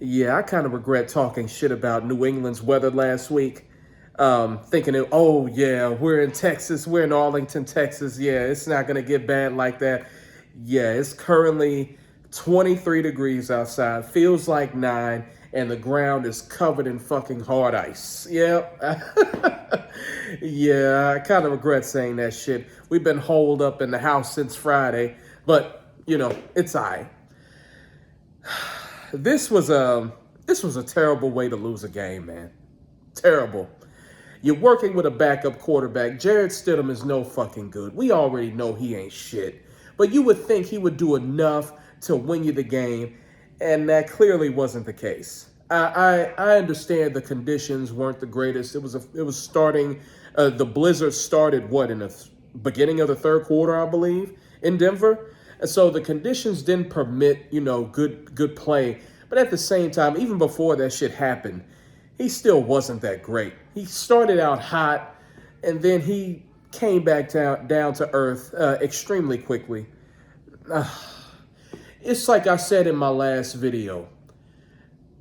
Yeah, I kind of regret talking shit about New England's weather last week. Thinking, oh yeah, we're in Texas, we're in Arlington, Texas. Yeah, it's not gonna get bad like that. Yeah, it's currently 23 degrees outside, feels like 9, and the ground is covered in fucking hard ice. Yep. Yeah, I kind of regret saying that shit. We've been holed up in the house since Friday, but it's alright. This was a terrible way to lose a game, man. Terrible. You're working with a backup quarterback. Jared Stidham is no fucking good. We already know he ain't shit. But you would think he would do enough to win you the game, and that clearly wasn't the case. I understand the conditions weren't the greatest. It was starting. The blizzard started in the beginning of the third quarter, I believe, in Denver, and so the conditions didn't permit good play. But at the same time, even before that shit happened, he still wasn't that great. He started out hot, and then he came back down to earth extremely quickly. It's like I said in my last video.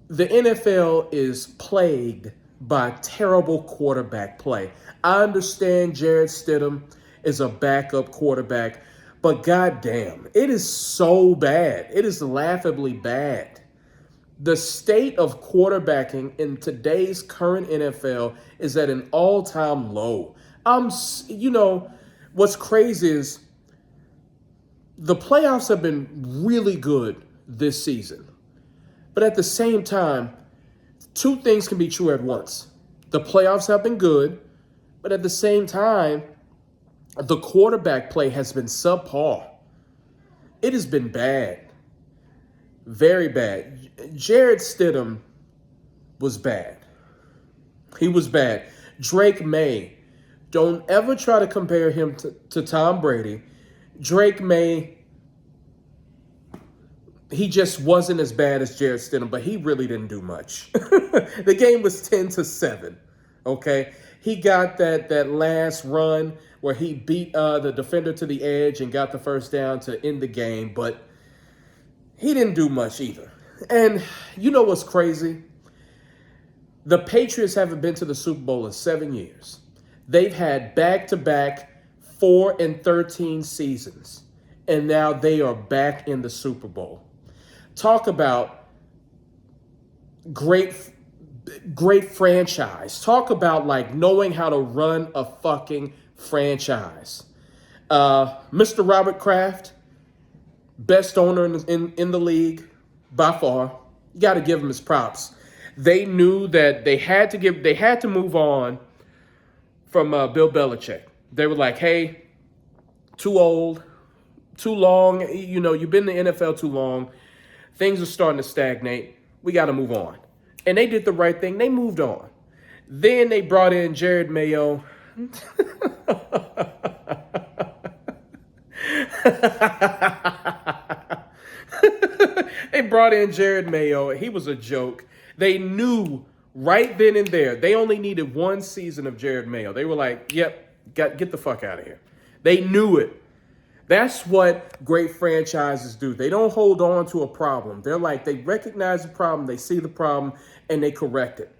The NFL is plagued by terrible quarterback play. I understand Jared Stidham is a backup quarterback, but goddamn, it is so bad. It is laughably bad. The state of quarterbacking in today's current NFL is at an all-time low. What's crazy is the playoffs have been really good this season. But at the same time, two things can be true at once. The playoffs have been good, but at the same time, the quarterback play has been subpar. It has been bad. Very bad. Jared Stidham was bad. He was bad. Drake May, don't ever try to compare him to Tom Brady. Drake May, he just wasn't as bad as Jared Stidham, but he really didn't do much. The game was 10-7, okay? He got that last run where he beat the defender to the edge and got the first down to end the game, but he didn't do much either. And you know what's crazy? The Patriots haven't been to the Super Bowl in 7 years. They've had back-to-back 4-13 seasons, and now they are back in the Super Bowl. Talk about great franchise. Talk about knowing how to run a fucking franchise. Mr. Robert Kraft, best owner in the league by far. You got to give him his props. They knew that they had to move on from Bill Belichick. They were like, hey, too old, too long. You've been in the NFL too long. Things are starting to stagnate. We got to move on. And they did the right thing. They moved on. Then they brought in Jared Mayo. They brought in Jared Mayo. He was a joke. They knew right then and there. They only needed one season of Jared Mayo. They were like, yep, get the fuck out of here. They knew it. That's what great franchises do. They don't hold on to a problem. They recognize the problem, they see the problem, and they correct it.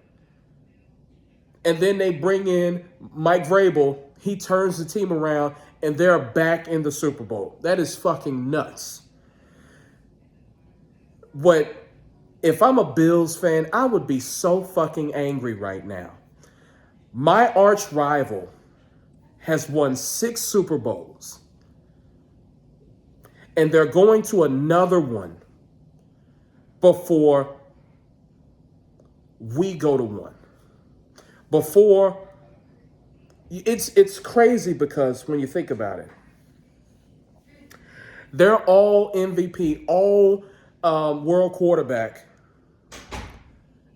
And then they bring in Mike Vrabel. He turns the team around, and they're back in the Super Bowl. That is fucking nuts. If I'm a Bills fan, I would be so fucking angry right now. My arch rival has won 6 Super Bowls. And they're going to another one before we go to one. It's crazy because when you think about it, they're all MVP, all world quarterback.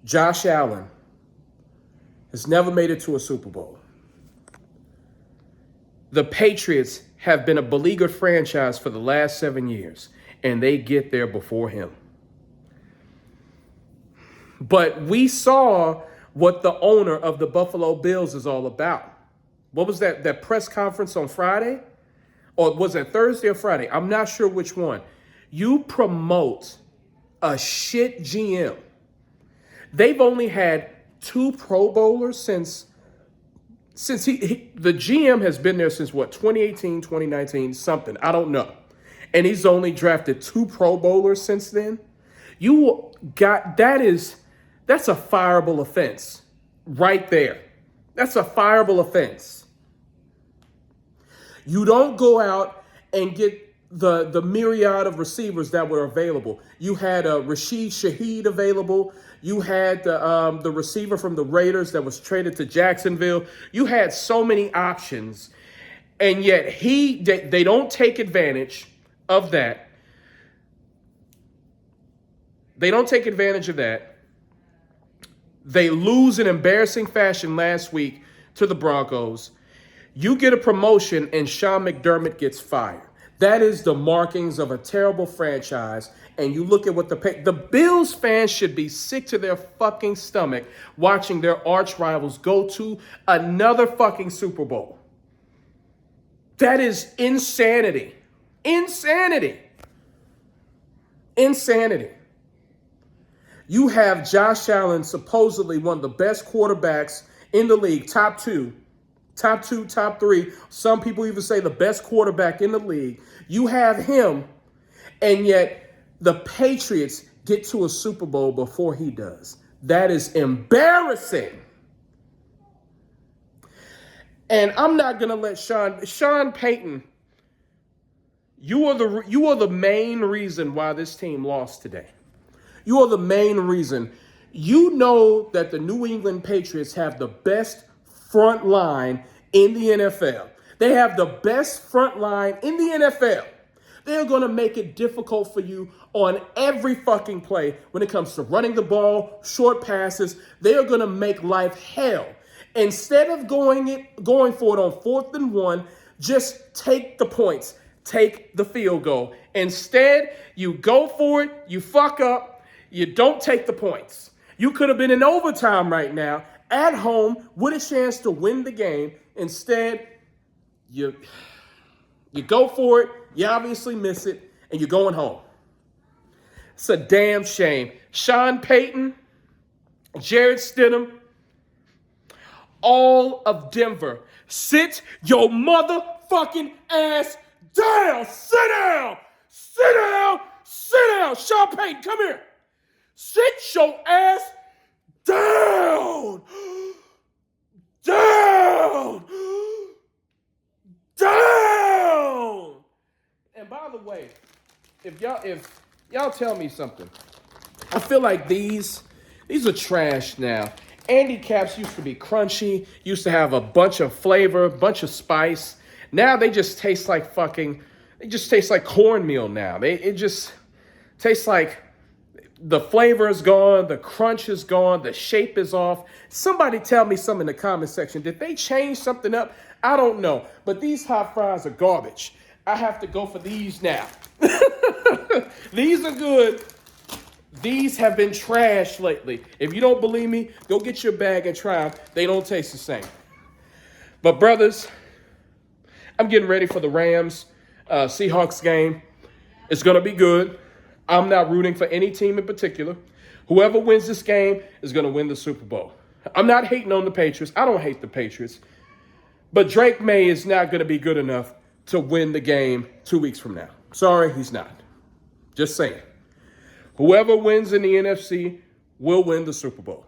Josh Allen has never made it to a Super Bowl. The Patriots have been a beleaguered franchise for the last 7 years, and they get there before him. But we saw what the owner of the Buffalo Bills is all about. What was that press conference on Friday? Or was it Thursday or Friday? I'm not sure which one. You promote a shit GM They've only had 2 Pro Bowlers since the GM has been there since what, 2018, 2019, something. I don't know. And he's only drafted 2 Pro Bowlers since then. That's a fireable offense right there. That's a fireable offense. You don't go out and get the myriad of receivers that were available. You had Rashid Shaheed available. You had the receiver from the Raiders that was traded to Jacksonville. You had so many options, and yet they don't take advantage of that. They don't take advantage of that. They lose in embarrassing fashion last week to the Broncos. You get a promotion and Sean McDermott gets fired. That is the markings of a terrible franchise. And you look at what the Bills fans should be sick to their fucking stomach watching their arch rivals go to another fucking Super Bowl. That is insanity. Insanity. Insanity. You have Josh Allen, supposedly one of the best quarterbacks in the league, top 2, top 3. Some people even say the best quarterback in the league. You have him, and yet the Patriots get to a Super Bowl before he does. That is embarrassing. And I'm not going to let Sean Payton, you are the main reason why this team lost today. You are the main reason. You know that the New England Patriots have the best front line in the NFL. They have the best front line in the NFL. They're going to make it difficult for you on every fucking play when it comes to running the ball, short passes. They are going to make life hell. Instead of going for it on 4th and 1, just take the points. Take the field goal. Instead, you go for it, you fuck up, you don't take the points. You could have been in overtime right now at home with a chance to win the game. Instead, you go for it, you obviously miss it, and you're going home. It's a damn shame. Sean Payton, Jarrett Stidham, all of Denver, sit your motherfucking ass down. Sit down. Sit down. Sit down. Sean Payton, come here. Sit your ass down. Down. Down. And by the way, if y'all tell me something, I feel like these are trash now. Andy Caps used to be crunchy, used to have a bunch of flavor, a bunch of spice. Now they just taste like cornmeal now. It just tastes like the flavor is gone, the crunch is gone, the shape is off. Somebody tell me something in the comment section. Did they change something up? I don't know. But these hot fries are garbage. I have to go for these now. These are good. These have been trash lately. If you don't believe me, go get your bag and try them. They don't taste the same. But brothers, I'm getting ready for the Rams Seahawks game. It's going to be good. I'm not rooting for any team in particular. Whoever wins this game is going to win the Super Bowl. I'm not hating on the Patriots. I don't hate the Patriots. But Drake May is not going to be good enough to win the game 2 weeks from now. Sorry, he's not. Just saying. Whoever wins in the NFC will win the Super Bowl.